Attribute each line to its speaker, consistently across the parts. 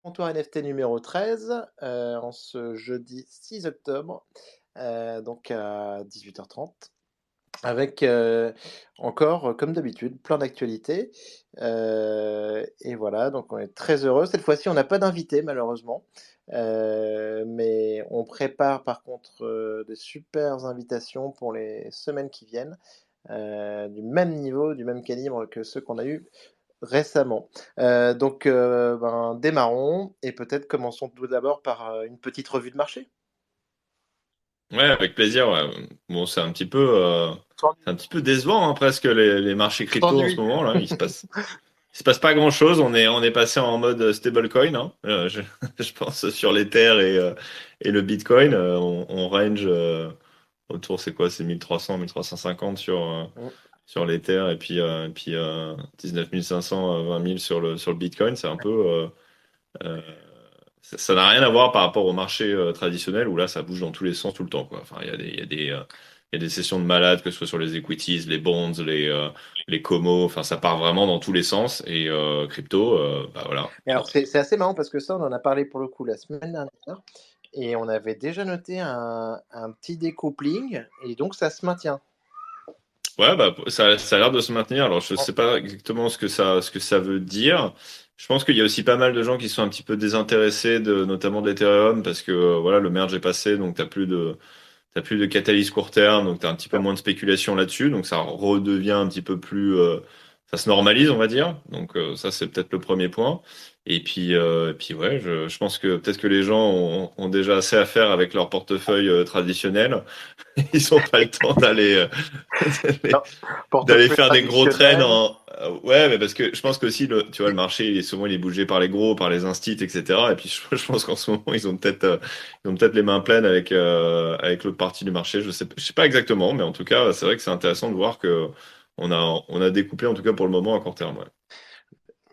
Speaker 1: Comptoir NFT numéro 13, en ce jeudi 6 octobre, donc à 18h30 avec, encore, comme d'habitude, plein d'actualités, et voilà, donc on est très heureux. Cette fois-ci, on n'a pas d'invité malheureusement, mais on prépare par contre, de supers invitations pour les semaines qui viennent, du même niveau, du même calibre que ceux qu'on a eus récemment. Donc, ben, démarrons et peut-être commençons tout d'abord par, une petite revue de marché?
Speaker 2: Ouais, avec plaisir. Ouais. Bon, c'est un petit peu décevant, hein, presque les marchés
Speaker 1: Tu
Speaker 2: crypto en ce
Speaker 1: t'ennuies?
Speaker 2: moment là. Il se passe pas grand-chose. On est passé en mode stablecoin, hein. Je pense sur l'Ether et le Bitcoin. On range autour, c'est quoi? C'est 1300, 1350
Speaker 1: Mmh.
Speaker 2: sur l'Ether et puis 19 500, 20 000 sur le Bitcoin. C'est un peu euh, ça n'a rien à voir par rapport au marché traditionnel où là, ça bouge dans tous les sens tout le temps, quoi. Enfin, il y a des sessions de malades, que ce soit sur les equities, les bonds, les comos. Enfin, ça part vraiment dans tous les sens. Et crypto, bah voilà.
Speaker 1: Mais alors c'est assez marrant parce que ça, on en a parlé pour le coup la semaine dernière et on avait déjà noté un petit découpling et donc ça se maintient.
Speaker 2: Ouais, bah, ça a l'air de se maintenir. Alors, je sais pas exactement ce que ça veut dire. Je pense qu'il y a aussi pas mal de gens qui sont un petit peu désintéressés notamment de l'Ethereum parce que voilà, le merge est passé, donc t'as plus de catalyse court terme, donc t'as un petit peu moins de spéculation là-dessus, donc ça redevient un petit peu plus, ça se normalise, on va dire. Donc ça, c'est peut-être le premier point. Et puis ouais, je pense que peut-être que les gens ont déjà assez à faire avec leur portefeuille traditionnel. Ils ont pas le temps d'aller
Speaker 1: Non,
Speaker 2: d'aller
Speaker 1: portefeuille
Speaker 2: faire des gros trains
Speaker 1: traditionnel.
Speaker 2: ouais, mais parce que je pense qu'aussi tu vois, le marché, il est bougé par les gros, par les instits, etc. Et puis je pense qu'en ce moment, ils ont peut-être les mains pleines avec l'autre partie du marché. Je sais pas exactement, mais en tout cas, c'est vrai que c'est intéressant de voir que on a découpé, en tout cas pour le moment, à court terme, ouais.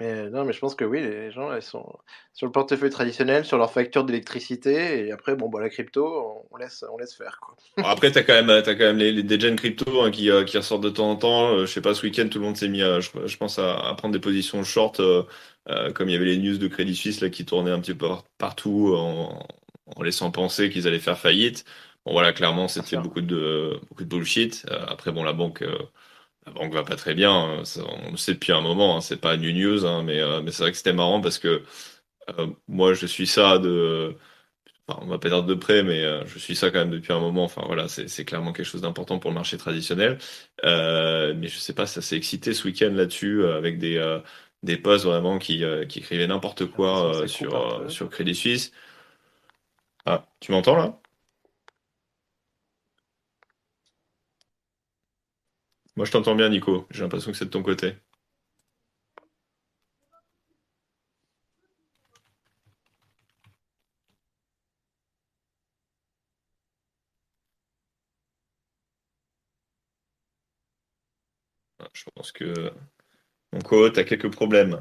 Speaker 1: Mais non, mais je pense que oui, les gens, elles sont sur le portefeuille traditionnel, sur leur facture d'électricité et après bon, bah, la crypto, on laisse faire, quoi.
Speaker 2: Bon, après, t'as quand même les degen crypto, hein, qui ressortent de temps en temps. Je sais pas, ce week-end, tout le monde s'est mis je pense à prendre des positions short, comme il y avait les news de Crédit Suisse là qui tournaient un petit peu partout en laissant penser qu'ils allaient faire faillite. Bon, voilà, clairement,
Speaker 1: Bien
Speaker 2: c'était
Speaker 1: sûr.
Speaker 2: beaucoup de bullshit. Après, bon, la banque va pas très bien, hein. On le sait depuis un moment, hein. C'est pas une news, hein, mais c'est vrai que c'était marrant parce que moi, je suis ça de enfin, on va pas dire de près, mais je suis ça quand même depuis un moment. Enfin voilà, c'est clairement quelque chose d'important pour le marché traditionnel. Mais je sais pas, ça s'est excité ce week-end là-dessus avec des posts vraiment qui écrivaient n'importe
Speaker 1: J'ai l'impression que
Speaker 2: quoi
Speaker 1: ça coupe un peu.
Speaker 2: sur Crédit Suisse. Ah, tu m'entends là? Moi, je t'entends bien, Nico. J'ai l'impression que c'est de ton côté. Ah, je pense que mon co a quelques problèmes.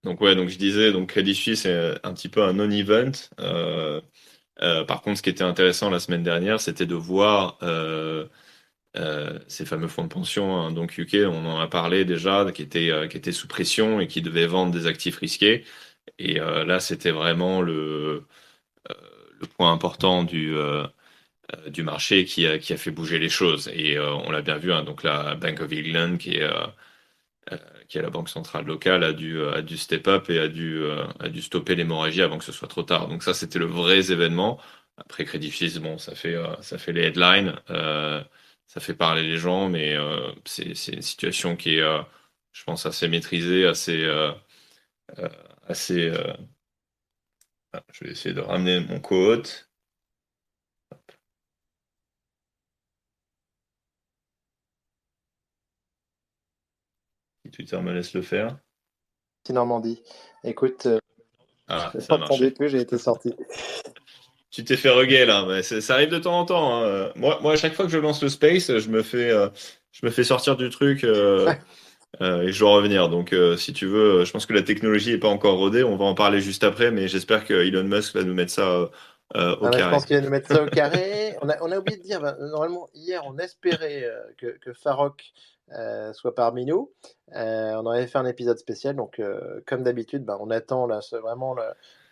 Speaker 2: Donc ouais, donc je disais, donc Crédit Suisse est un petit peu un non-event. Par contre, ce qui était intéressant la semaine dernière, c'était de voir ces fameux fonds de pension, hein, donc UK, on en a parlé déjà, qui étaient sous pression et qui devaient vendre des actifs risqués. Et là, c'était vraiment le point important du marché qui a fait bouger les choses. Et on l'a bien vu, hein, donc la Bank of England, qui est la banque centrale locale, a dû step up et a dû stopper l'hémorragie avant que ce soit trop tard. Donc ça, c'était le vrai événement. Après Credit Suisse, bon, ça fait les headlines, ça fait parler les gens, mais c'est une situation qui est, je pense, assez maîtrisée, euh, assez. Je vais essayer de ramener mon co-hôte. Si Twitter me laisse le faire.
Speaker 1: Petit Normandie. Écoute,
Speaker 2: Ah,
Speaker 1: je
Speaker 2: ça a
Speaker 1: n'entendais
Speaker 2: marché.
Speaker 1: plus, j'ai été sorti.
Speaker 2: Tu t'es fait reguer là, mais ça arrive de temps en temps, hein. Moi, à chaque fois que je lance le space, je me fais sortir du truc. Et je dois revenir. Donc, si tu veux, je pense que la technologie n'est pas encore rodée. On va en parler juste après, mais j'espère que Elon Musk va nous mettre ça au
Speaker 1: Ah bah, je pense
Speaker 2: carré.
Speaker 1: qu'il va nous mettre ça au carré. On a oublié de dire, bah, normalement, hier, on espérait que Farok soit parmi nous. On avait fait un épisode spécial, donc comme d'habitude, on attend là, vraiment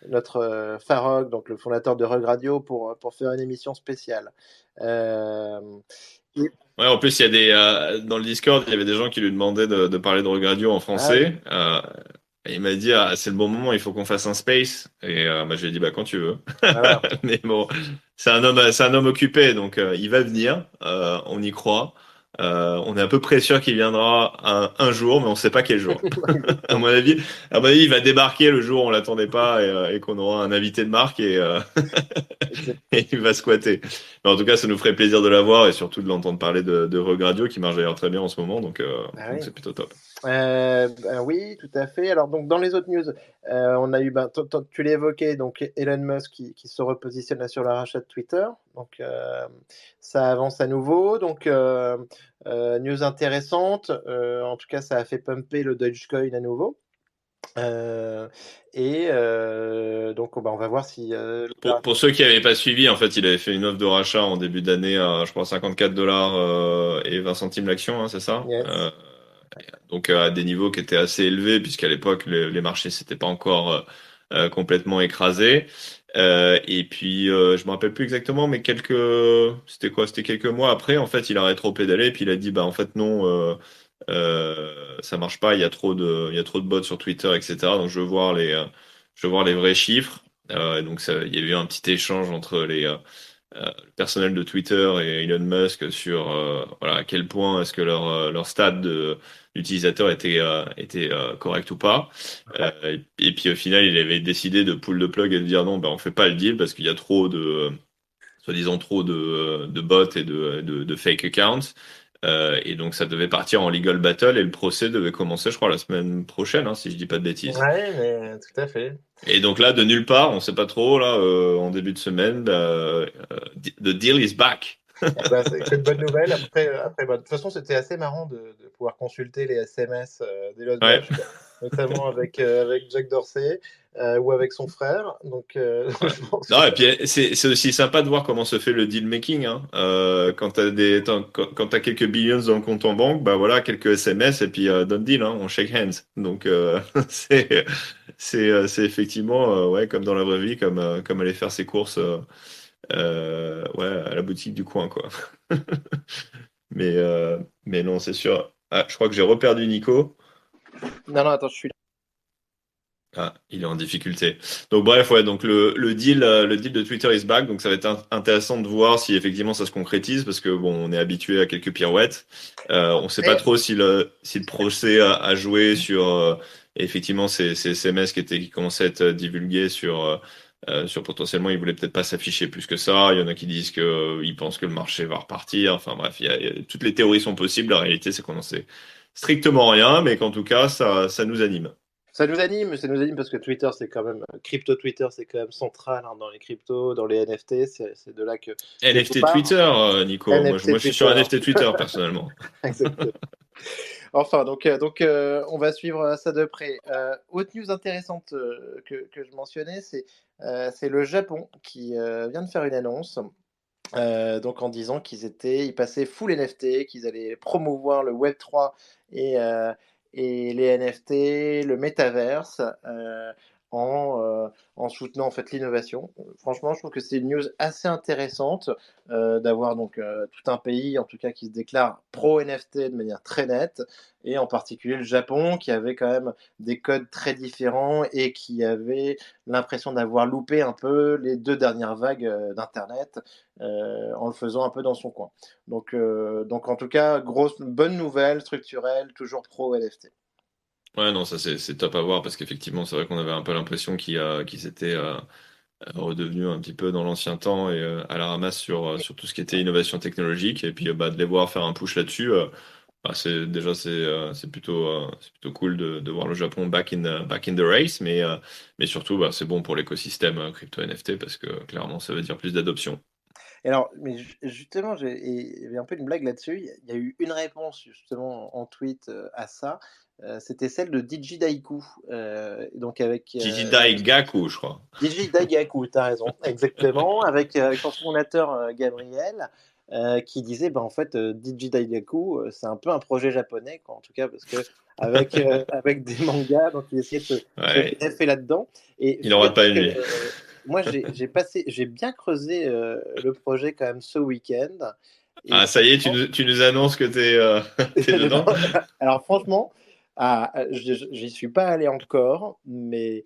Speaker 1: notre Farog, donc le fondateur de Rug Radio, pour faire une émission spéciale. Euh, et-
Speaker 2: Ouais, en plus, il y a dans le Discord, il y avait des gens qui lui demandaient de parler de Rogue Radio en
Speaker 1: ah oui,
Speaker 2: français. Et il m'a dit, c'est le bon moment, il faut qu'on fasse un space. Et je lui ai dit, bah, quand tu veux.
Speaker 1: voilà.
Speaker 2: Mais bon, c'est un homme occupé, donc il va venir. On y croit. On est à peu près sûr qu'il viendra un jour, mais on sait pas quel jour. À
Speaker 1: Exactement.
Speaker 2: mon avis, à mon avis, il va débarquer le jour où on l'attendait pas et qu'on aura un invité de marque et il va squatter. Mais en tout cas, ça nous ferait plaisir de l'avoir et surtout de l'entendre parler de Rogue Radio qui marche d'ailleurs très bien en ce moment,
Speaker 1: Ah
Speaker 2: donc
Speaker 1: oui.
Speaker 2: c'est plutôt top.
Speaker 1: Oui, tout à fait. Alors donc dans les autres news, on a eu, tu l'as évoqué, donc Elon Musk qui se repositionne là sur le rachat de Twitter. Donc ça avance à nouveau. Donc news intéressante. En tout cas, ça a fait pumper le Dogecoin à nouveau. Euh, donc on va voir si
Speaker 2: Pour ceux qui n'avaient pas suivi, en fait, il avait fait une offre de rachat en début d'année à, je crois, 54 dollars et 20 centimes l'action, hein, c'est ça?
Speaker 1: yes.
Speaker 2: Donc à des niveaux qui étaient assez élevés, puisqu'à l'époque, les marchés s'étaient pas encore complètement écrasés. Et puis, je me rappelle plus exactement, mais c'était quoi? C'était quelques mois après, en fait, il a rétro-pédalé, et puis il a dit, bah, en fait, non, ça marche pas, il y a trop de bots sur Twitter, etc. Donc, je veux voir les vrais chiffres. Donc, il y a eu un petit échange entre le personnel de Twitter et Elon Musk sur voilà, à quel point est-ce que leur stade d'utilisateur était correct ou pas. Et puis au final, il avait décidé de pull the plug et de dire non, ben, on fait pas le deal parce qu'il y a soi-disant trop de bots et de fake accounts. Et donc ça devait partir en legal battle et le procès devait commencer, je crois, la semaine prochaine, hein, si je dis pas de bêtises.
Speaker 1: Ouais, mais tout à fait.
Speaker 2: Et donc là, de nulle part, on sait pas trop, là, en début de semaine, the deal is back.
Speaker 1: Eh ben, c'est une bonne nouvelle. Après de toute façon, c'était assez marrant de pouvoir consulter les SMS d'Elon
Speaker 2: Ouais.
Speaker 1: Musk, notamment avec Jack Dorsey ou avec son frère. Donc,
Speaker 2: Ouais.
Speaker 1: je pense que
Speaker 2: Non, et puis c'est aussi sympa de voir comment se fait le deal making, hein. Quand quand t'as quelques billions dans le compte en banque, bah voilà, quelques SMS et puis done deal, hein, on shake hands. Donc c'est c'est effectivement ouais, comme dans la vraie vie, comme aller faire ses courses ouais, à la boutique du coin, quoi. Mais mais non, c'est sûr. Ah, je crois que j'ai reperdu Nico.
Speaker 1: non, non, attends, je suis là.
Speaker 2: Ah, il est en difficulté. Donc bref, ouais, donc le deal de Twitter is back, donc ça va être intéressant de voir si effectivement ça se concrétise, parce que bon, on est habitué à quelques pirouettes. On sait pas
Speaker 1: Mais
Speaker 2: trop si le procès a joué sur effectivement ces SMS qui commençaient à être divulgués sur potentiellement, ils voulaient peut-être pas s'afficher plus que ça. Il y en a qui disent que ils pensent que le marché va repartir. Enfin bref, toutes les théories sont possibles. La réalité, c'est qu'on en sait strictement rien, mais qu'en tout cas, ça nous anime.
Speaker 1: ça nous anime parce que Twitter, c'est quand même, crypto Twitter, c'est quand même central hein, dans les cryptos, dans les NFT. C'est de là que tout
Speaker 2: NFT
Speaker 1: part.
Speaker 2: Twitter, Nico.
Speaker 1: NFT
Speaker 2: Moi, je suis sur
Speaker 1: Twitter,
Speaker 2: NFT Twitter, personnellement.
Speaker 1: exactement. Enfin, on va suivre ça de près. Autre news intéressante que je mentionnais, c'est le Japon qui vient de faire une annonce. Donc en disant ils passaient full NFT, qu'ils allaient promouvoir le Web3 et, euh, et les NFT, le métaverse, en soutenant en fait l'innovation. Franchement, je trouve que c'est une news assez intéressante d'avoir donc tout un pays, en tout cas, qui se déclare pro NFT de manière très nette, et en particulier le Japon, qui avait quand même des codes très différents et qui avait l'impression d'avoir loupé un peu les deux dernières vagues d'Internet en le faisant un peu dans son coin. Donc en tout cas, bonne nouvelle structurelle, toujours pro LFT.
Speaker 2: Ouais, non, ça c'est top à voir parce qu'effectivement, c'est vrai qu'on avait un peu l'impression qu'il s'était redevenu un petit peu dans l'ancien temps et à la ramasse sur tout ce qui était innovation technologique. Et puis bah, de les voir faire un push là-dessus, bah, c'est plutôt cool de voir le Japon back in the race. Mais surtout, bah, c'est bon pour l'écosystème crypto NFT parce que clairement, ça veut dire plus d'adoption.
Speaker 1: Et alors, mais justement, il y avait un peu une blague là-dessus. Il y a eu une réponse justement en tweet à ça. C'était celle de DJ Daiku. Donc avec
Speaker 2: Gigi Daigaku, je crois.
Speaker 1: DJ Daigaku, tu as raison, exactement, avec son fondateur Gabriel. qui disait, bah, en fait, Daigaku, c'est un peu un projet japonais, quoi, en tout cas, parce que avec des mangas, donc il essayait de se
Speaker 2: Ouais,
Speaker 1: greffer là-dedans. Et
Speaker 2: il en rate pas
Speaker 1: figure-toi
Speaker 2: une
Speaker 1: que
Speaker 2: lui.
Speaker 1: moi, j'ai bien creusé le projet quand même ce week-end. Et
Speaker 2: Ah, ça y est,
Speaker 1: franchement,
Speaker 2: tu nous annonces que t'es dedans?
Speaker 1: alors franchement, j'y suis pas allé encore, mais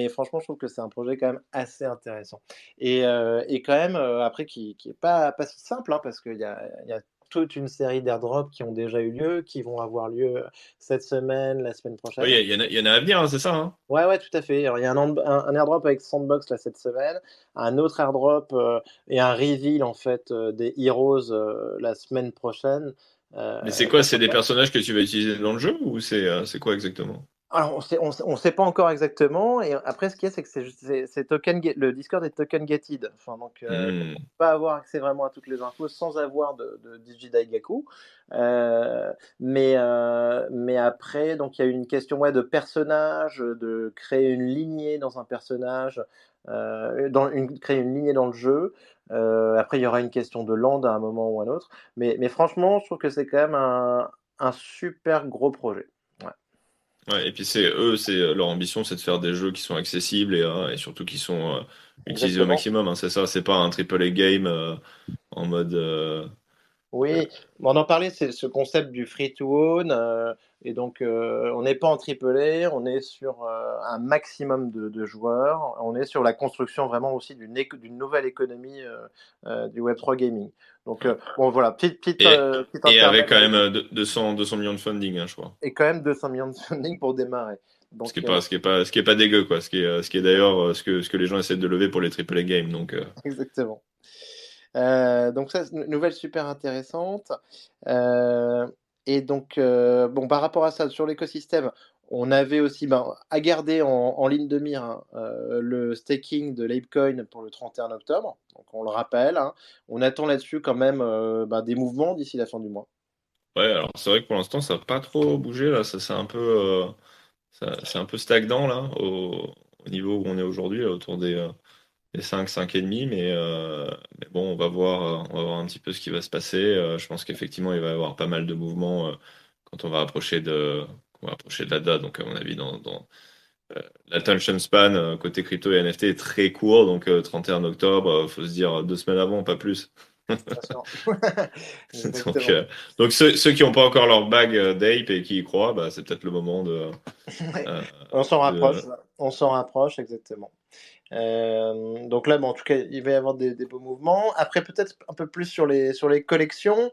Speaker 1: franchement, je trouve que c'est un projet quand même assez intéressant. Et quand même, après, qui est pas si simple, hein, parce qu'il y a toute une série d'airdrops qui ont déjà eu lieu, qui vont avoir lieu cette semaine, la semaine
Speaker 2: Oui,
Speaker 1: prochaine.
Speaker 2: il y en a à venir, hein, c'est ça, hein?
Speaker 1: Ouais, ouais, tout à fait. Alors, il y a un airdrop avec Sandbox là cette semaine, un autre airdrop et un reveal en fait des Heroes la semaine prochaine.
Speaker 2: Mais c'est
Speaker 1: La
Speaker 2: quoi? C'est
Speaker 1: semaine
Speaker 2: des
Speaker 1: prochaine.
Speaker 2: personnages que tu vas utiliser dans le jeu ou c'est quoi exactement?
Speaker 1: Alors, on sait pas encore exactement. Et après, ce qu'il y a, c'est que le Discord est token gated. Enfin, donc, on
Speaker 2: Hmm.
Speaker 1: peut pas avoir accès vraiment à toutes les infos sans avoir de Digidaigaku. Mais après, donc, il y a une question ouais, de personnage, de créer une lignée dans un personnage, créer une lignée dans le jeu. Après, il y aura une question de land à un moment ou à un autre. Mais franchement, je trouve que c'est quand même un super gros projet. Ouais.
Speaker 2: Ouais, et puis leur ambition, c'est de faire des jeux qui sont accessibles et surtout qui sont utilisés au
Speaker 1: Exactement.
Speaker 2: maximum, hein, c'est ça, c'est pas un triple A game en mode.
Speaker 1: Oui, mais on en parlait, c'est ce concept du free to own, et donc on n'est pas en triple A, on est sur un maximum de joueurs, on est sur la construction vraiment aussi d'une nouvelle économie du Web3 gaming. Donc
Speaker 2: Ouais.
Speaker 1: bon voilà,
Speaker 2: Et,
Speaker 1: petite
Speaker 2: et avec
Speaker 1: intermède
Speaker 2: quand même
Speaker 1: là-dessus,
Speaker 2: 200 millions de funding, hein, je crois.
Speaker 1: et quand même 200 millions de funding pour démarrer.
Speaker 2: Ce qui est
Speaker 1: Donc
Speaker 2: pas, ce qui est pas, ce qui est pas dégueu, quoi. Ce qui est d'ailleurs ce que les gens essaient de lever pour les triple A games. Donc,
Speaker 1: exactement. Donc ça, c'est une nouvelle super intéressante. Euh, et donc, bon, par rapport à ça, sur l'écosystème, on avait aussi ben, à garder en ligne de mire hein, le staking de l'Apecoin pour le 31 octobre. Donc on le rappelle, hein. On attend là-dessus quand même ben, des mouvements d'ici la fin du mois.
Speaker 2: ouais, alors c'est vrai que pour l'instant, ça n'a pas trop bougé, là. Ça, c'est un peu, c'est un peu stagnant, là, au niveau où on est aujourd'hui, là, autour des 5 et demi. Mais bon, on va voir un petit peu ce qui va se passer. Je pense qu'effectivement, il va y avoir pas mal de mouvements quand on va approcher de la date. Donc, à mon avis, l'attention span côté crypto et NFT est très court. Donc, 31 octobre, faut se dire 2 semaines avant, pas plus.
Speaker 1: Bien sûr.
Speaker 2: Donc,
Speaker 1: Exactement.
Speaker 2: ceux qui n'ont pas encore leur bague d'Ape et qui y croient, bah, c'est peut-être le moment
Speaker 1: Ouais.
Speaker 2: euh,
Speaker 1: On s'en rapproche,
Speaker 2: de...
Speaker 1: là. On s'en rapproche, exactement. Donc là, bon, en tout cas, il va y avoir des beaux mouvements. Après, peut-être un peu plus sur les collections.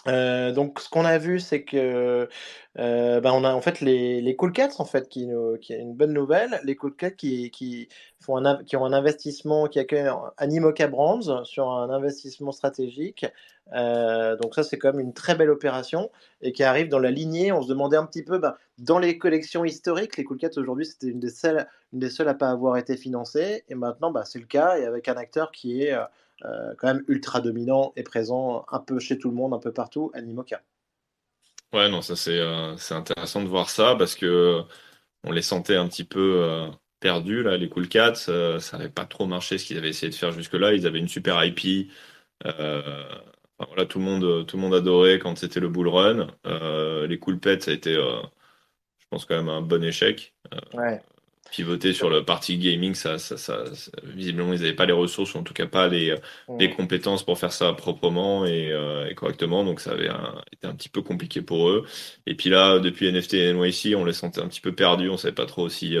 Speaker 1: Donc ce qu'on a vu, c'est que, bah, on a en fait les Cool Cats en fait qui est une bonne nouvelle. Les Cool Cats qui ont un investissement qui accueillent Animoca Brands sur un investissement stratégique. Donc ça, c'est quand même une très belle opération et qui arrive dans la lignée. On se demandait un petit peu, bah, dans les collections historiques, les Cool Cats aujourd'hui, c'était une des seules à pas avoir été financées et maintenant, bah, c'est le cas et avec un acteur qui est, quand même ultra dominant et présent un peu chez tout le monde, un peu partout, Animoca.
Speaker 2: Ouais, non, ça c'est intéressant de voir ça parce que on les sentait un petit peu perdus là, les Cool Cats. Ça n'avait pas trop marché ce qu'ils avaient essayé de faire jusque-là. Ils avaient une super IP. Enfin, voilà, tout le monde adorait quand c'était le Bull Run. Les Cool Pets, ça a été, je pense, quand même un bon échec.
Speaker 1: Ouais.
Speaker 2: Pivoter sur le parti gaming, visiblement, ils n'avaient pas les ressources, ou en tout cas pas les
Speaker 1: Mm.
Speaker 2: compétences pour faire ça proprement et correctement. Donc, ça avait été un petit peu compliqué pour eux. Et puis là, depuis NFT et NYC, on les sentait un petit peu perdus. On savait pas trop si,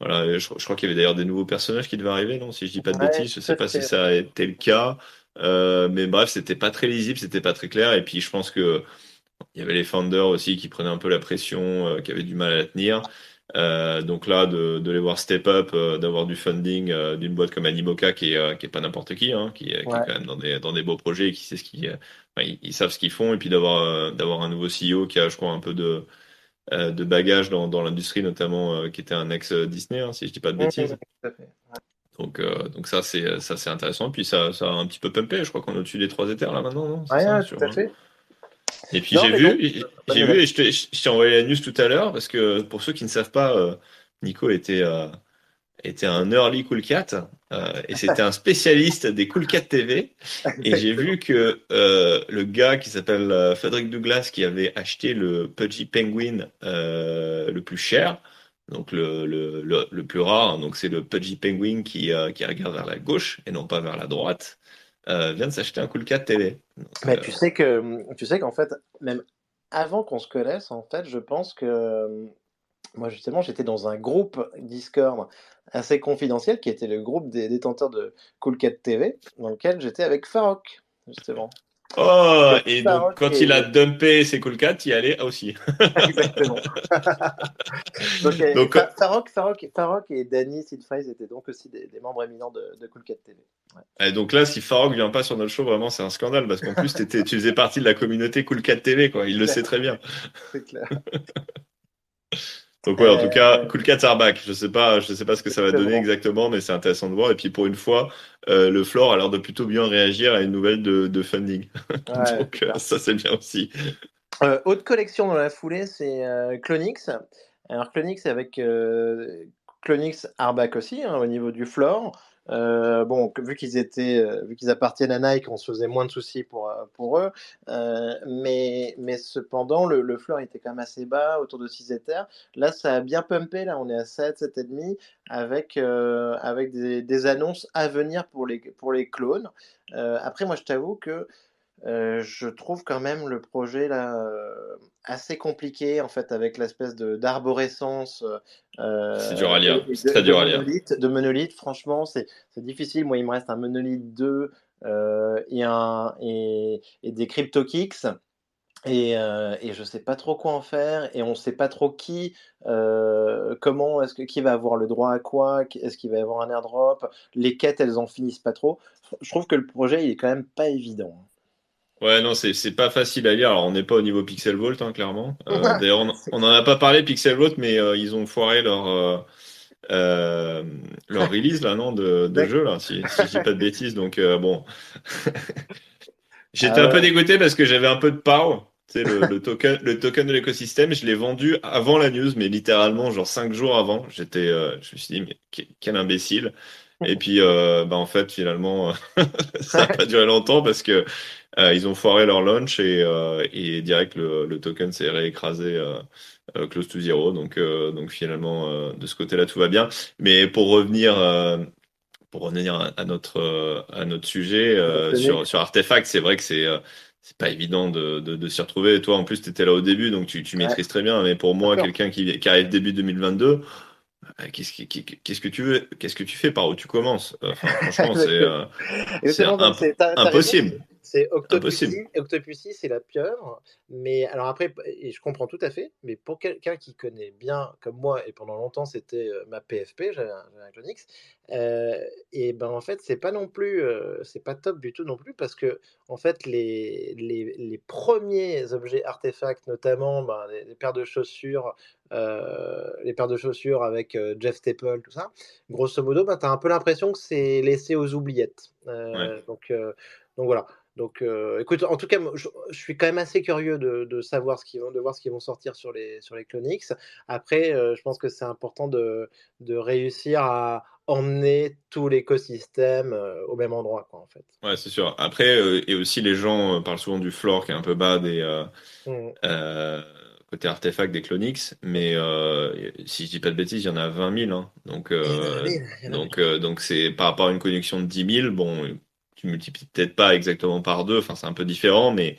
Speaker 2: voilà, je crois qu'il y avait d'ailleurs des nouveaux personnages qui devaient arriver, non? Si je dis pas de
Speaker 1: Ouais,
Speaker 2: bêtises, je
Speaker 1: tout
Speaker 2: sais
Speaker 1: à
Speaker 2: pas si
Speaker 1: fait.
Speaker 2: ça a été le cas. Mais bref, c'était pas très lisible, c'était pas très clair. Et puis, je pense que il y avait les founders aussi qui prenaient un peu la pression, qui avaient du mal à la tenir. Donc là, de les voir step up, d'avoir du funding d'une boîte comme Animoca qui est pas n'importe qui, hein, qui est
Speaker 1: Ouais.
Speaker 2: quand même dans des beaux projets, et qui sait enfin, ils savent ce qu'ils font, et puis d'avoir un nouveau CEO qui a, je crois, un peu de bagage dans l'industrie, notamment qui était un ex Disney, hein, si je dis pas de
Speaker 1: Mm,
Speaker 2: bêtises.
Speaker 1: tout à fait.
Speaker 2: Donc ça c'est intéressant. Puis ça a un petit peu pumpé. Je crois qu'on est au-dessus des 3 Ethers là maintenant, non? C'est
Speaker 1: Ouais,
Speaker 2: ça
Speaker 1: ouais,
Speaker 2: sur.
Speaker 1: tout à fait.
Speaker 2: Et puis
Speaker 1: Non, mais donc, bonne
Speaker 2: j'ai vu
Speaker 1: nouvelle.
Speaker 2: et je t'ai envoyé la news tout à l'heure parce que pour ceux qui ne savent pas, Nico était était un early Cool Cat et c'était un spécialiste des Cool Cat TV. Et j'ai vu
Speaker 1: Exactement.
Speaker 2: que le gars qui s'appelle Frederick Douglass, qui avait acheté le Pudgy Penguin le plus cher, donc le plus rare, hein, donc c'est le Pudgy Penguin qui regarde vers la gauche et non pas vers la droite, vient de s'acheter un Cool Cat TV. Donc,
Speaker 1: Mais tu sais qu'en fait, même avant qu'on se connaisse, en fait, je pense que, moi justement, j'étais dans un groupe Discord assez confidentiel qui était le groupe des détenteurs de Cool Cat TV, dans lequel j'étais avec Farok, justement.
Speaker 2: oh,
Speaker 1: Et
Speaker 2: et donc
Speaker 1: Farok
Speaker 2: quand il a
Speaker 1: et
Speaker 2: dumpé ses Cool Cat, il y allait aussi.
Speaker 1: exactement. Donc,
Speaker 2: Donc,
Speaker 1: Farok et Danny Sidphrase étaient donc aussi des membres éminents de Cool Cat TV. Ouais,
Speaker 2: donc là, si Farok vient pas sur notre show, vraiment, c'est un scandale parce qu'en plus, tu faisais partie de la communauté Cool Cat TV, quoi. Il le sait très bien.
Speaker 1: c'est clair.
Speaker 2: Donc ouais, en tout cas,
Speaker 1: Euh,
Speaker 2: Cool Cat are back. Je sais pas ce que ça va donner
Speaker 1: exactement.
Speaker 2: exactement, mais c'est intéressant de voir. Et puis pour une fois, le floor a l'air de plutôt bien réagir à une nouvelle de funding.
Speaker 1: Ouais, c'est
Speaker 2: Donc
Speaker 1: clair.
Speaker 2: ça, c'est bien aussi.
Speaker 1: Autre collection dans la foulée, c'est Clonix. Alors Clonix avec Clonix Arbac aussi, hein, au niveau du floor. Bon, vu qu'ils appartiennent à Nike, on se faisait moins de soucis pour eux. Mais cependant, le floor était quand même assez bas, autour de 6 Ethers. Là, ça a bien pumpé. Là, on est à 7, 7,5, avec des annonces à venir pour les clones. Après, moi, je t'avoue que je trouve quand même le projet là, assez compliqué en fait avec l'espèce de d'arborescence,
Speaker 2: C'est dur à
Speaker 1: et
Speaker 2: lire. C'est très
Speaker 1: de
Speaker 2: dur à lire.
Speaker 1: monolithe. Franchement, c'est difficile. Moi, il me reste un Monolith 2, et des CryptoKicks, et je sais pas trop quoi en faire, et on sait pas trop comment qui va avoir le droit à quoi, est-ce qu'il va y avoir un airdrop, les quêtes elles en finissent pas trop. Je trouve que le projet il est quand même pas évident.
Speaker 2: Ouais, non, c'est pas facile à lire. Alors, on n'est pas au niveau Pixel Vault, hein, clairement. D'ailleurs,
Speaker 1: C'est
Speaker 2: on en a pas parlé Pixel Vault, mais ils ont foiré euh, leur release là, non, de
Speaker 1: D'ac
Speaker 2: jeu là, si je dis pas de bêtises. Donc bon,
Speaker 1: ah
Speaker 2: j'étais un peu
Speaker 1: ouais,
Speaker 2: dégoûté parce que j'avais un peu de POW, tu sais, le token de l'écosystème. Je l'ai vendu avant la news, mais littéralement, genre 5 jours avant. Je me suis dit, mais quel imbécile. Et puis, bah, en fait, finalement, ça n'a pas duré longtemps parce que ils ont foiré leur launch et direct, le token s'est réécrasé close to zero. Donc finalement, de ce côté-là, tout va bien. Mais pour revenir à notre sujet sur Artefact, c'est vrai que c'est pas évident de s'y retrouver. Et toi, en plus, tu étais là au début, donc tu
Speaker 1: ouais,
Speaker 2: maîtrises très bien. Mais pour
Speaker 1: bien
Speaker 2: moi,
Speaker 1: sûr.
Speaker 2: quelqu'un qui arrive début 2022, qu'est-ce que tu veux? Qu'est-ce que tu fais? Par où tu commences? Enfin, franchement,
Speaker 1: Exactement.
Speaker 2: c'est
Speaker 1: Exactement, donc tu raison,
Speaker 2: impossible.
Speaker 1: c'est
Speaker 2: Impossible.
Speaker 1: Octopussy, c'est la pieuvre, mais alors après, et je comprends tout à fait, mais pour quelqu'un qui connaît bien, comme moi, et pendant longtemps, c'était ma PFP, j'avais un Clonix, et ben en fait, c'est pas non plus, c'est pas top du tout non plus, parce que en fait, les premiers objets artefacts, notamment ben, les paires de chaussures avec Jeff Staple, tout ça, grosso modo, bah, tu as un peu l'impression que c'est laissé aux oubliettes.
Speaker 2: Ouais.
Speaker 1: Donc voilà. Donc écoute, en tout cas, moi, je suis quand même assez curieux de voir ce qu'ils vont sortir sur les Clonix. Après, je pense que c'est important de réussir à emmener tout l'écosystème, au même endroit, quoi, en fait.
Speaker 2: Ouais, c'est sûr. Après, et aussi les gens parlent souvent du floor qui est un peu bas
Speaker 1: Mmh.
Speaker 2: euh, côté artefact des Clonix, mais si je dis pas de bêtises, il y en a 20 000, hein. Donc,
Speaker 1: Il y en a 20
Speaker 2: euh,
Speaker 1: 000, il y en a 20
Speaker 2: donc, euh, donc c'est par rapport à une connexion de 10 000, bon, tu multiplies peut-être pas exactement par deux, enfin c'est un peu différent, mais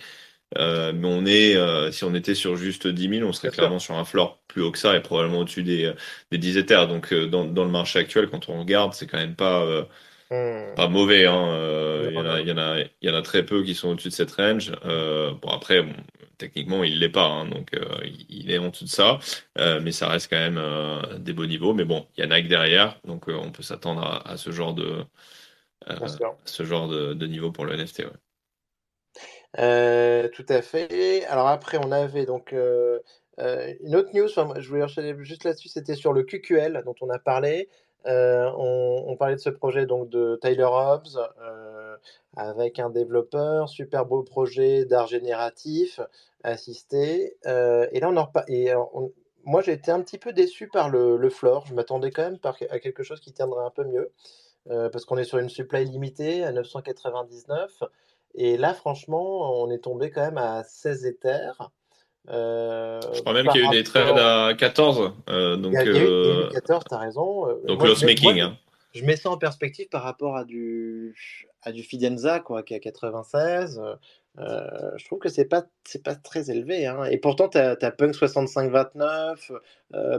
Speaker 2: si on était sur juste 10 000, on serait
Speaker 1: bien sûr.
Speaker 2: clairement sur un floor plus haut que ça et probablement au-dessus des 10 Ethers. Donc dans le marché actuel, quand on regarde, c'est quand même pas
Speaker 1: Mmh.
Speaker 2: mauvais, hein.
Speaker 1: Non,
Speaker 2: Il y en a,
Speaker 1: non,
Speaker 2: il y en a, il y en a très peu qui sont au-dessus de cette range. Bon, après, bon, techniquement, il l'est pas, hein, donc il est en dessous de ça. Mais ça reste quand même des beaux niveaux. Mais bon, il y a Nike derrière, donc on peut s'attendre à
Speaker 1: bien
Speaker 2: euh,
Speaker 1: sûr.
Speaker 2: ce genre de niveau pour le NFT. Ouais.
Speaker 1: Tout à fait. Alors après, on avait donc, une autre news, enfin, moi, je voulais enchaîner juste là-dessus, c'était sur le QQL dont on a parlé. On parlait de ce projet donc de Tyler Hobbs, avec un développeur, super beau projet d'art génératif assisté, et là on en repa et alors moi, j'ai été un petit peu déçu par le floor. Je m'attendais quand même à quelque chose qui tiendrait un peu mieux, parce qu'on est sur une supply limitée à 999 et là, franchement, on est tombé quand même à 16 Ethers,
Speaker 2: Je crois même
Speaker 1: par
Speaker 2: qu'il y a eu des trades
Speaker 1: rapport.
Speaker 2: à 14.
Speaker 1: Il y a eu 14, tu as raison.
Speaker 2: Donc
Speaker 1: Moi,
Speaker 2: loss making, hein.
Speaker 1: je mets ça en perspective par rapport à du Fidenza, quoi, qui est à 96. Je trouve que c'est pas très élevé, hein. Et pourtant, tu as Punk 6529,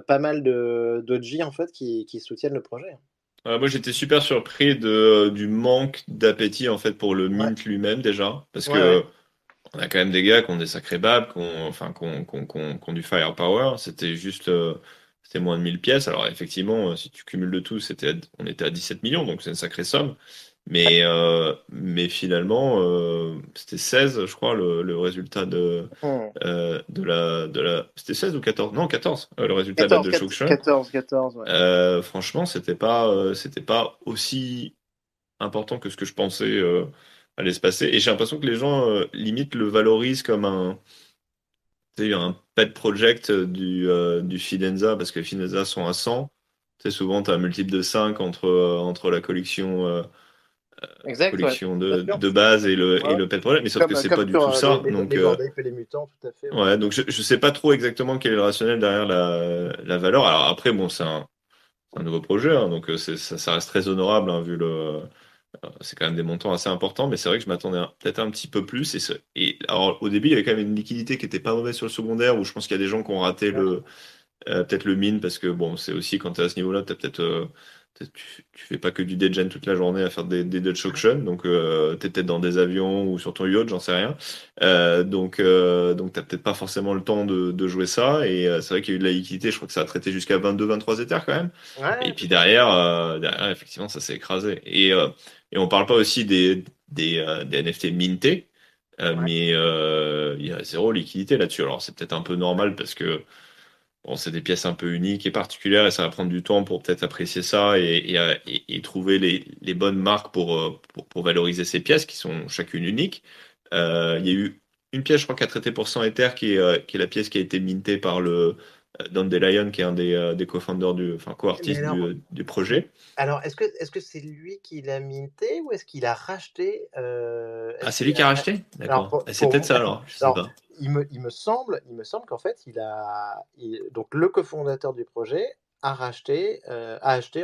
Speaker 1: pas mal de d'OG, en fait, qui soutiennent le projet, hein.
Speaker 2: Moi, j'étais super surpris du manque d'appétit en fait pour le
Speaker 1: Ouais,
Speaker 2: mint lui-même déjà, parce
Speaker 1: ouais, ouais.
Speaker 2: que on a quand même des gars qui ont des sacrés babs, qui ont du firepower. C'était juste, c'était moins de 1000 pièces. Alors effectivement, si tu cumules le tout, on était à 17 millions, donc c'est une sacrée somme. Mais finalement, c'était 16, je crois, le résultat
Speaker 1: Hmm.
Speaker 2: c'était 16 ou 14? Non, 14, le résultat de la
Speaker 1: 14,
Speaker 2: Dutch Auction.
Speaker 1: 14, 14, ouais.
Speaker 2: Franchement, c'était pas aussi important que ce que je pensais allait se passer. Et j'ai l'impression que les gens limite le valorisent comme tu sais, un pet project du Fidenza, parce que les Fidenza sont à 100. Tu sais, souvent, tu as un multiple de 5 entre la
Speaker 1: Exact, ouais.
Speaker 2: collection
Speaker 1: Bien sûr.
Speaker 2: de base
Speaker 1: Ouais,
Speaker 2: et
Speaker 1: ouais.
Speaker 2: le pet project, mais sauf que c'est
Speaker 1: Comme
Speaker 2: pas du
Speaker 1: sur
Speaker 2: tout ça.
Speaker 1: les Bored Ape et les mutants, tout à fait, ouais.
Speaker 2: Ouais, donc je sais pas trop exactement quel est le rationnel derrière la valeur. Alors après, bon, c'est un nouveau projet, hein, donc ça reste très honorable, hein, c'est quand même des montants assez importants, mais c'est vrai que je m'attendais peut-être un petit peu plus. Et alors, au début, il y avait quand même une liquidité qui était pas mauvaise sur le secondaire, où je pense qu'il y a des gens qui ont raté
Speaker 1: Ouais.
Speaker 2: peut-être le min, parce que bon, c'est aussi quand tu es à ce niveau-là, tu fais pas que du degen toute la journée à faire des Dutch auction, donc tu es peut-être dans des avions ou sur ton yacht, j'en sais rien. Donc t'as peut-être pas forcément le temps de jouer ça, et c'est vrai qu'il y a eu de la liquidité, je crois que ça a traité jusqu'à 22-23 Ethers quand même. Et
Speaker 1: Ouais,
Speaker 2: puis
Speaker 1: tout à fait.
Speaker 2: derrière, effectivement, ça s'est écrasé. Et on parle pas aussi des NFT mintés,
Speaker 1: Ouais.
Speaker 2: mais il y a zéro liquidité là-dessus. Alors c'est peut-être un peu normal parce que bon, c'est des pièces un peu uniques et particulières et ça va prendre du temps pour peut-être apprécier ça et trouver les bonnes marques pour valoriser ces pièces qui sont chacune uniques. Il y a eu une pièce, je crois, qui a traité pour 100 Ether, qui est la pièce qui a été mintée par le Dandelion, qui est un des co-founders enfin,
Speaker 1: Mais
Speaker 2: co-artistes du projet.
Speaker 1: alors, est-ce que c'est lui qui l'a minté ou est-ce qu'il a racheté,
Speaker 2: Ah,
Speaker 1: est-ce
Speaker 2: c'est
Speaker 1: qu'il
Speaker 2: lui qui
Speaker 1: a
Speaker 2: a racheté?
Speaker 1: alors
Speaker 2: D'accord. Ah, c'est peut-être ça alors, je sais
Speaker 1: alors,
Speaker 2: pas.
Speaker 1: il me semble qu'en fait, donc le cofondateur du projet a acheté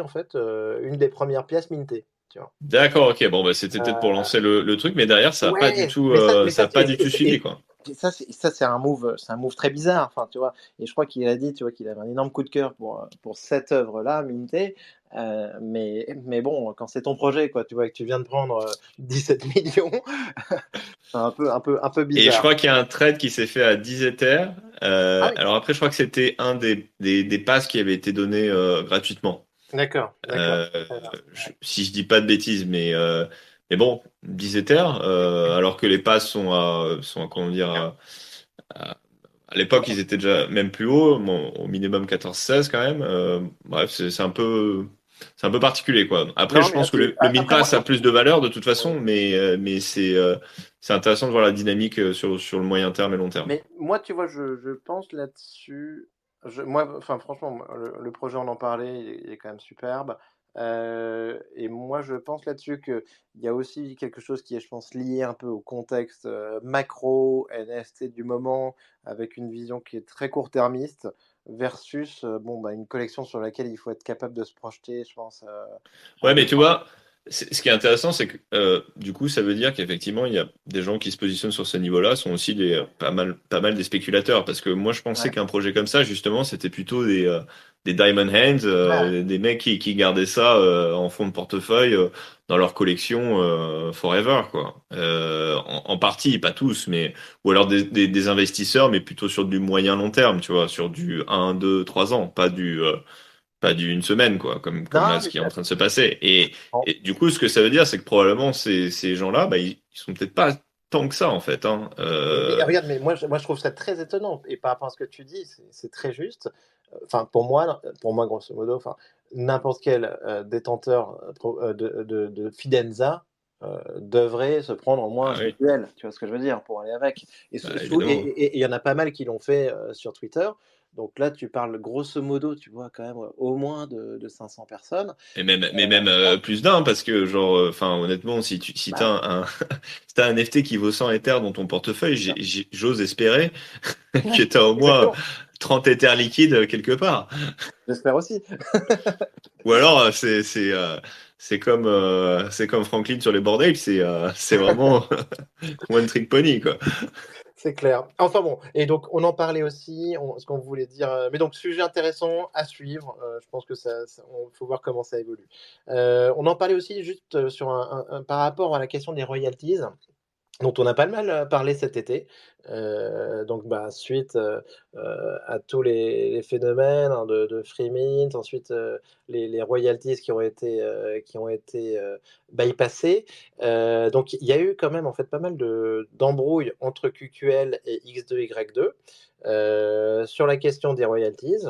Speaker 1: en fait, une des premières pièces mintées, tu vois?
Speaker 2: D'accord, ok. Bon, bah, c'était peut-être pour
Speaker 1: Heu
Speaker 2: lancer le truc, mais derrière,
Speaker 1: Ouais, mais ça mais
Speaker 2: ça
Speaker 1: ça
Speaker 2: a pas
Speaker 1: et
Speaker 2: du tout suivi, quoi.
Speaker 1: c'est un move très bizarre, enfin, tu vois? Et je crois qu'il a dit, tu vois, qu'il avait un énorme coup de cœur pour cette œuvre-là, Minté, mais bon, quand c'est ton projet, quoi, tu vois, et que tu viens de prendre, 17 000 000, c'est un peu
Speaker 2: Et je
Speaker 1: bizarre.
Speaker 2: crois qu'il y a un trade qui s'est fait à 10 Ethers.
Speaker 1: Ah oui,
Speaker 2: Alors après, je crois que c'était un des passes qui avait été donné gratuitement.
Speaker 1: d'accord, d'accord.
Speaker 2: Euh,
Speaker 1: Très bien, ouais.
Speaker 2: Si je dis pas de bêtises, mais bon, 10 Ethers, alors que les passes comment dire, à, à l'époque, ils étaient déjà même plus hauts, bon, au minimum 14-16 quand même. Bref, c'est un peu particulier, quoi. Après,
Speaker 1: Non,
Speaker 2: je
Speaker 1: mais là,
Speaker 2: pense que le Min
Speaker 1: après moi
Speaker 2: Pass a plus de valeur de toute façon,
Speaker 1: ouais.
Speaker 2: mais c'est intéressant de voir la dynamique sur le moyen terme et long terme.
Speaker 1: Mais moi, tu vois, je pense là-dessus. Moi, enfin, franchement, moi, le projet, on en parlait, il est quand même superbe. Et moi, je pense là-dessus qu'il y a aussi quelque chose qui est, je pense, lié un peu au contexte macro, NFT du moment, avec une vision qui est très court-termiste, versus bon, bah, une collection sur laquelle il faut être capable de se projeter, je pense, à
Speaker 2: Ouais, mais
Speaker 1: deux,
Speaker 2: tu
Speaker 1: trois.
Speaker 2: vois, ce qui est intéressant, c'est que du coup, ça veut dire qu'effectivement, il y a des gens qui se positionnent sur ce niveau-là, sont aussi pas mal des spéculateurs. Parce que moi, je pensais
Speaker 1: Ouais.
Speaker 2: qu'un projet comme ça, justement, c'était plutôt des Diamond Hands,
Speaker 1: Ouais.
Speaker 2: des mecs qui gardaient ça en fond de portefeuille dans leur collection forever, quoi. En partie, pas tous, mais ou alors des investisseurs, mais plutôt sur du moyen long terme, tu vois, sur du 1, 2, 3 ans, pas d'une semaine, quoi, comme là,
Speaker 1: Non,
Speaker 2: ce
Speaker 1: mais
Speaker 2: qui est en train de se passer. Et du coup, ce que ça veut dire, c'est que probablement ces gens-là, bah, ils sont peut-être pas tant que ça, en fait, hein.
Speaker 1: mais regarde, mais moi je trouve ça très étonnant. Et par rapport à ce que tu dis, c'est très juste. Enfin, pour moi, grosso modo, enfin, n'importe quel détenteur de Fidenza devrait se prendre au moins un
Speaker 2: Ah oui,
Speaker 1: visuel. Tu vois ce que je veux dire, pour aller avec. Et
Speaker 2: bah, évidemment.
Speaker 1: il y en a pas mal qui l'ont fait sur Twitter. Donc là, tu parles grosso modo, tu vois, quand même au moins de 500 personnes.
Speaker 2: Et même, mais même plus d'un, parce que genre, enfin, honnêtement, si
Speaker 1: Bah,
Speaker 2: t'as si t'as un NFT qui vaut 100 Ethers dans ton portefeuille, j'ose espérer que t'as au moins
Speaker 1: exactement.
Speaker 2: 30 Ethers liquides quelque part.
Speaker 1: J'espère aussi.
Speaker 2: Ou alors, c'est comme Franklin sur les bordels, c'est vraiment one trick pony, quoi.
Speaker 1: C'est clair. Enfin bon, et donc on en parlait aussi, ce qu'on voulait dire. Mais donc sujet intéressant à suivre. Je pense que faut voir comment ça évolue. On en parlait aussi juste sur par rapport à la question des royalties, dont on a pas mal parlé cet été. Donc, bah, suite à tous les phénomènes hein, de free mint, ensuite les royalties qui ont été bypassées. Donc, il y a eu quand même en fait pas mal d'embrouilles entre QQL et X2Y2 sur la question des royalties.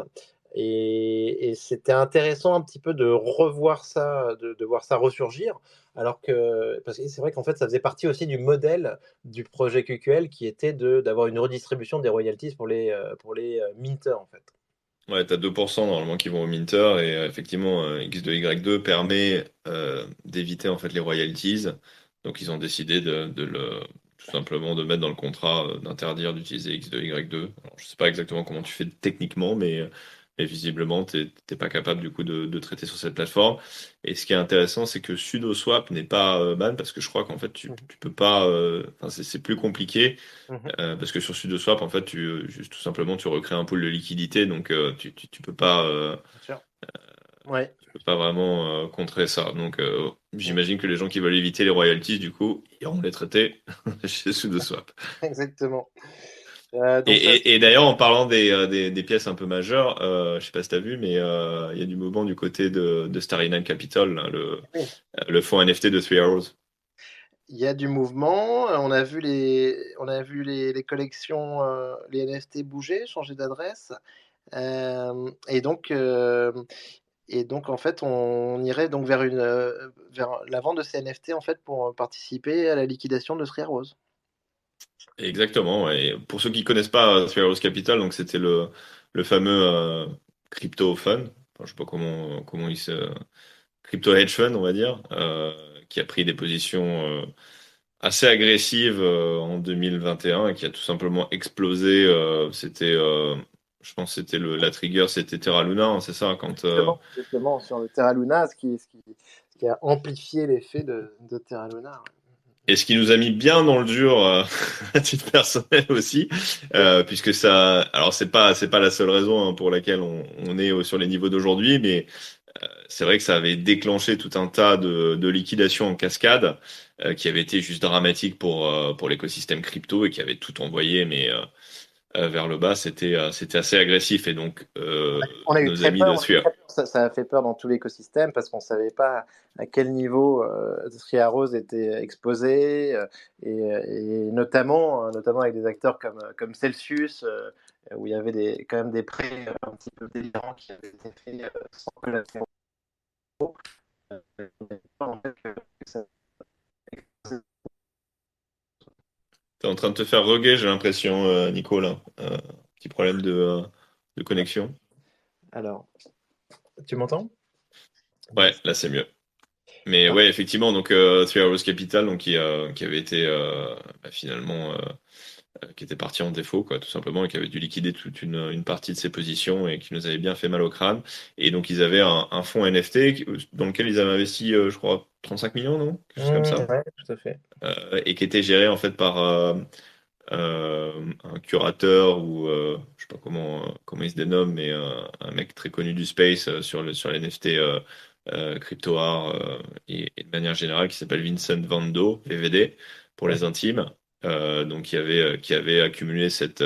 Speaker 1: Et c'était intéressant un petit peu de revoir ça, de voir ça ressurgir, alors que, parce que c'est vrai qu'en fait, ça faisait partie aussi du modèle du projet QQL qui était d'avoir une redistribution des royalties pour les minters, en fait.
Speaker 2: Ouais, t'as 2% normalement qui vont au minter et effectivement X2Y2 permet d'éviter en fait les royalties. Donc ils ont décidé tout simplement de mettre dans le contrat d'interdire d'utiliser X2Y2. Alors, je sais pas exactement comment tu fais techniquement, mais visiblement t'es pas capable du coup de traiter sur cette plateforme. Et ce qui est intéressant, c'est que SudoSwap n'est pas ban parce que je crois qu'en fait
Speaker 1: Mhm.
Speaker 2: tu peux pas. Enfin c'est plus compliqué.
Speaker 1: Mhm.
Speaker 2: Parce que sur SudoSwap, en fait, juste tout simplement, tu recrées un pool de liquidité, donc tu peux pas,
Speaker 1: Bien sûr. Ouais.
Speaker 2: vraiment contrer ça. Donc,
Speaker 1: Mm.
Speaker 2: j'imagine que les gens qui veulent éviter les royalties, du coup, iront les traiter chez SudoSwap.
Speaker 1: Exactement.
Speaker 2: Et,
Speaker 1: Donc ça,
Speaker 2: et d'ailleurs, en parlant des pièces un peu majeures, je sais pas si tu as vu, mais il y a du mouvement du côté de Starry Night Capital, là,
Speaker 1: oui,
Speaker 2: le fonds NFT de Three Arrows.
Speaker 1: il y a du mouvement. On a vu les collections, les NFT bouger, changer d'adresse. Et donc, en fait, on irait donc vers la vente de ces NFT en fait pour participer à la liquidation de Three Arrows.
Speaker 2: Exactement. Et pour ceux qui connaissent pas Three Arrows Capital, donc c'était le fameux crypto fund. Enfin, je sais pas comment il se crypto hedge fund, on va dire, qui a pris des positions assez agressives en 2021 et qui a tout simplement explosé. Je pense que la trigger, c'était Terra Luna, hein, c'est ça, quand
Speaker 1: Justement, sur le Terra Luna, ce qui a amplifié l'effet de Terra Luna.
Speaker 2: et ce qui nous a mis bien dans le dur à titre personnel aussi, puisque ça, alors c'est pas la seule raison hein, pour laquelle on est sur les niveaux d'aujourd'hui, mais c'est vrai que ça avait déclenché tout un tas de liquidations en cascade qui avaient été juste dramatiques pour l'écosystème crypto et qui avaient tout envoyé, mais vers le bas, c'était assez agressif. Et donc,
Speaker 1: On a eu
Speaker 2: nos
Speaker 1: très
Speaker 2: amis
Speaker 1: peur,
Speaker 2: de
Speaker 1: on a eu
Speaker 2: Sueur.
Speaker 1: très peur. Ça a fait peur dans tout l'écosystème parce qu'on ne savait pas à quel niveau Three Arrows était exposé, et notamment avec des acteurs comme Celsius, où il y avait quand même des prêts un petit peu délirants qui avaient été faits sans collatéraux. En fait, ça-
Speaker 2: T'es en train de te faire rugger, j'ai l'impression, Nico, là. Petit problème de connexion.
Speaker 1: Alors, tu m'entends?
Speaker 2: Ouais, là c'est mieux. Mais
Speaker 1: Ah,
Speaker 2: ouais, effectivement, donc Three Arrows Capital, donc qui avait été finalement qui était parti en défaut, quoi, tout simplement, et qui avait dû liquider toute une partie de ses positions et qui nous avait bien fait mal au crâne. Et donc ils avaient un fonds NFT dans lequel ils avaient investi, je crois, 35 millions, non? Quelque chose comme ça.
Speaker 1: ouais, tout à fait.
Speaker 2: Et qui était géré en fait par un curateur ou je sais pas comment il se dénomme, mais un mec très connu du space sur les NFT crypto art et de manière générale qui s'appelle Vincent Van Do, VVD pour les intimes. Donc qui avait accumulé cette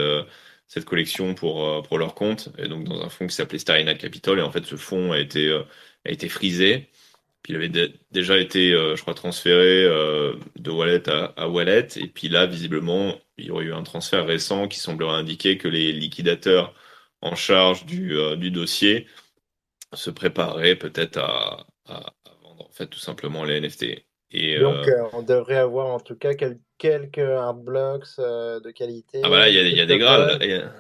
Speaker 2: collection pour leur compte et donc dans un fonds qui s'appelait Starry Night Capital et en fait ce fonds a été frisé. Puis il avait déjà été, je crois, transféré de wallet à wallet. Et puis là, visiblement, il y aurait eu un transfert récent qui semblerait indiquer que les liquidateurs en charge du dossier se préparaient peut-être à vendre en fait tout simplement les NFT. Et
Speaker 1: Donc, on devrait avoir en tout cas quelques hard blocks de
Speaker 2: ah bah là,
Speaker 1: qualité,
Speaker 2: il y a
Speaker 1: quelques
Speaker 2: des Graals.
Speaker 1: tokens.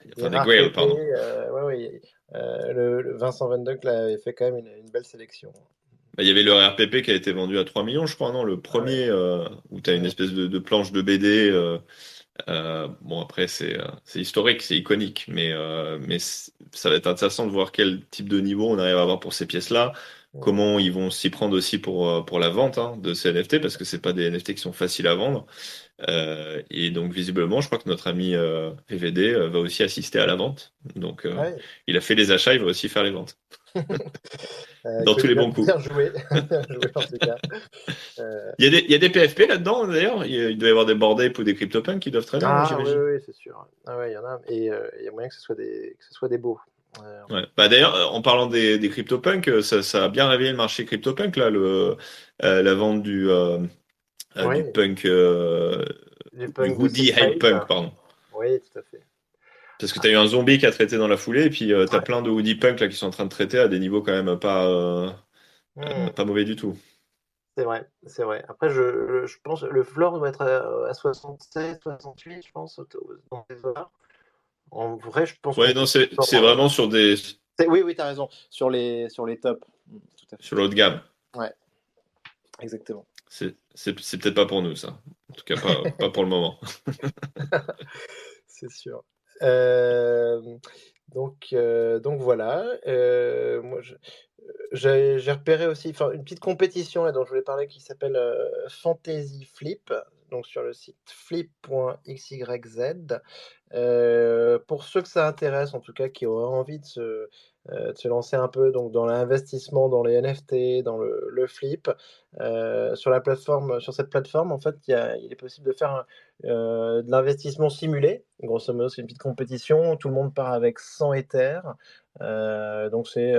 Speaker 1: Et
Speaker 2: Enfin, des Grail,
Speaker 1: RPP,
Speaker 2: pardon.
Speaker 1: ouais, ouais, le Vincent Van Dijk là, avait fait quand même une belle sélection.
Speaker 2: Bah, il y avait le RPP qui a été vendu à 3 millions, je crois, non? Le
Speaker 1: Ah ouais.
Speaker 2: premier, où tu as une
Speaker 1: Ouais.
Speaker 2: espèce de planche de BD. Bon, après, c'est historique, c'est iconique, ça va être intéressant de voir quel type de niveau on arrive à avoir pour ces pièces-là,
Speaker 1: Ouais.
Speaker 2: comment ils vont s'y prendre aussi pour la vente hein, de ces NFT, parce que c'est pas des NFT qui sont faciles à vendre. Et donc, visiblement, je crois que notre ami VVD va aussi assister à la vente. Donc,
Speaker 1: Ouais.
Speaker 2: il a fait les achats, il va aussi faire les ventes. Dans tous
Speaker 1: Écoute,
Speaker 2: les bons coups.
Speaker 1: bien joué, bien joué en tout cas. Euh,
Speaker 2: Il y a des PFP là-dedans, d'ailleurs. Il doit y avoir des Bored Ape ou des CryptoPunks qui doivent traîner, non,
Speaker 1: Ah oui,
Speaker 2: j'imagine.
Speaker 1: oui, oui, c'est sûr. Ah ouais, il y en a, et il y a moyen que ce soit des beaux.
Speaker 2: Ouais. Bah d'ailleurs, en parlant des CryptoPunks, ça a bien réveillé le marché CryptoPunk, là, la vente du
Speaker 1: Oui,
Speaker 2: punk,
Speaker 1: du
Speaker 2: du
Speaker 1: punk de
Speaker 2: hoodie hate
Speaker 1: Sixpace.
Speaker 2: punk, pardon.
Speaker 1: Oui, tout à fait.
Speaker 2: Parce que t'as eu un zombie qui a traité dans la foulée, et puis t'as
Speaker 1: Ouais.
Speaker 2: plein de hoodie punk là qui sont en train de traiter à des niveaux quand même
Speaker 1: Hmm,
Speaker 2: pas mauvais du tout.
Speaker 1: c'est vrai, c'est vrai. Après, je pense le floor doit être à 67, 68, je pense, dans ces eaux-là. En vrai, je pense qu'on
Speaker 2: Ouais,
Speaker 1: peut
Speaker 2: non, c'est
Speaker 1: encore.
Speaker 2: vraiment
Speaker 1: Oui, oui, t'as raison. Sur les tops. Tout à fait.
Speaker 2: sur le haut de gamme.
Speaker 1: Ouais, exactement.
Speaker 2: C'est peut-être pas pour nous, ça. En tout cas, pas pour le moment.
Speaker 1: C'est sûr. Hem, donc voilà, moi j'ai repéré aussi, enfin, une petite compétition là dont je voulais parler qui s'appelle, Fantasy Flip, donc sur le site flip.xyz. Pour ceux que ça intéresse, en tout cas, qui auraient envie de se lancer un peu donc dans l'investissement dans les NFT, dans le flip, sur cette plateforme, en fait, il est possible de faire de l'investissement simulé. Grosso modo, c'est une petite compétition, tout le monde part avec 100 Ethers, donc c'est,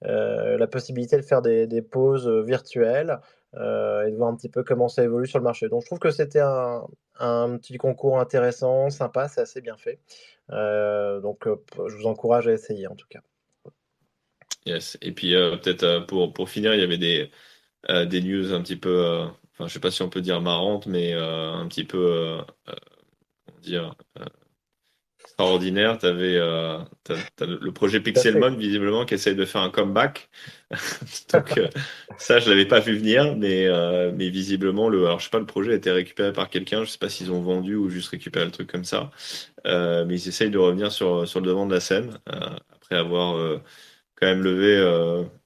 Speaker 1: la possibilité de faire des pauses, virtuelles, et de voir un petit peu comment ça évolue sur le marché. Donc je trouve que c'était un petit concours intéressant, sympa, c'est assez bien fait. Donc je vous encourage à essayer en tout cas.
Speaker 2: Yes. Et puis peut-être pour finir, il y avait des news un petit peu, enfin, je sais pas si on peut dire marrantes, mais un petit peu, comment dire, extraordinaire. T'as le projet
Speaker 1: Tout à fait.
Speaker 2: Pixelmon, visiblement, qui essaye de faire un comeback. Donc, ça, je l'avais pas vu venir, mais visiblement, alors, je sais pas, le projet a été récupéré par quelqu'un. Je sais pas s'ils ont vendu ou juste récupéré le truc comme ça. Mais ils essayent de revenir sur le devant de la scène, après avoir quand même levé,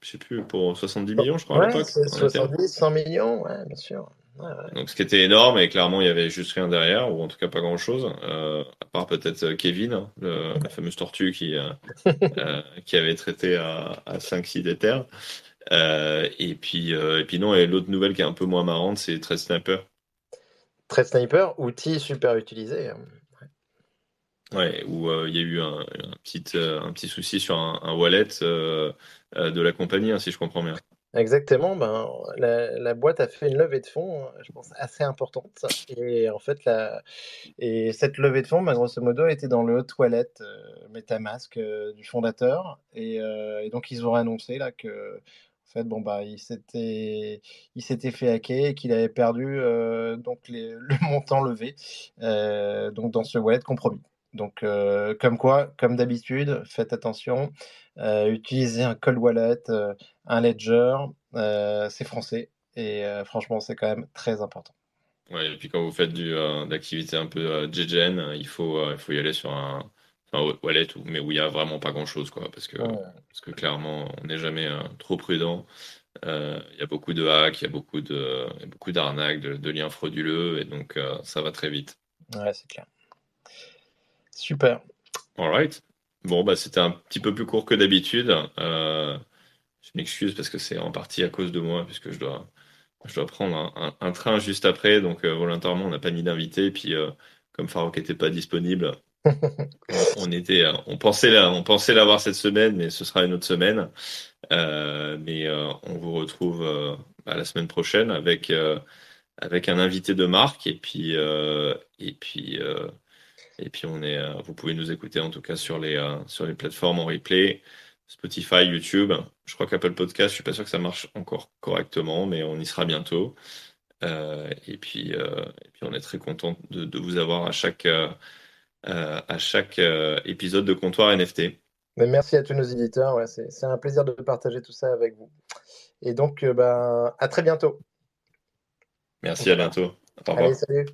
Speaker 2: je sais plus, pour 70 millions, je crois, à
Speaker 1: Ouais,
Speaker 2: l'époque,
Speaker 1: c'est
Speaker 2: en Ether.
Speaker 1: 70, 100 millions, ouais, bien sûr. Ouais, ouais.
Speaker 2: Donc, ce qui était énorme, et clairement, il y avait juste rien derrière, ou en tout cas pas grand-chose, à part peut-être Kevin, hein, la fameuse tortue qui avait traité à 5-6 d'Ether. Et puis non, et l'autre nouvelle qui est un peu moins marrante, c'est Trade Sniper.
Speaker 1: Thread Sniper, outil super utilisé, hein.
Speaker 2: Ouais, où il y a eu un petit souci sur un wallet de la compagnie, hein, si je comprends bien.
Speaker 1: Exactement, ben, la boîte a fait une levée de fonds, je pense assez importante, et en fait cette levée de fonds, ben, grosso modo, était dans le hot wallet, MetaMask, du fondateur, et donc ils ont annoncé là que, en fait, bon, bah, il s'était fait hacker et qu'il avait perdu, donc le montant levé, donc dans ce wallet compromis. Donc comme quoi, comme d'habitude, faites attention, utilisez un cold wallet, un ledger, c'est français, et franchement, c'est quand même très important.
Speaker 2: Ouais, et puis quand vous faites d'activité un peu GGN, il faut y aller sur un wallet mais où il y a vraiment pas grand-chose, quoi,
Speaker 1: Ouais,
Speaker 2: parce que clairement, on n'est jamais trop prudent. Il y a beaucoup de hacks, il y a beaucoup d'arnaques, de liens frauduleux, et donc ça va très vite.
Speaker 1: ouais, c'est clair. Super.
Speaker 2: All right. Bon, bah, c'était un petit peu plus court que d'habitude. Je m'excuse parce que c'est en partie à cause de moi, puisque je dois prendre un train juste après. Donc, volontairement, on n'a pas mis d'invité. Et puis, comme Farouk n'était pas disponible, on pensait l'avoir cette semaine, mais ce sera une autre semaine. Mais on vous retrouve la semaine prochaine avec un invité de marque. Et puis, vous pouvez nous écouter en tout cas sur les plateformes en replay, Spotify, YouTube. Je crois qu'Apple Podcast, je suis pas sûr que ça marche encore correctement, mais on y sera bientôt. Et puis on est très content de vous avoir à chaque épisode de Comptoir NFT.
Speaker 1: Mais merci à tous nos éditeurs. Ouais, c'est un plaisir de partager tout ça avec vous. Et donc, ben, à très bientôt.
Speaker 2: Merci, à
Speaker 1: Voilà.
Speaker 2: bientôt. Au
Speaker 1: Allez,
Speaker 2: revoir.
Speaker 1: salut.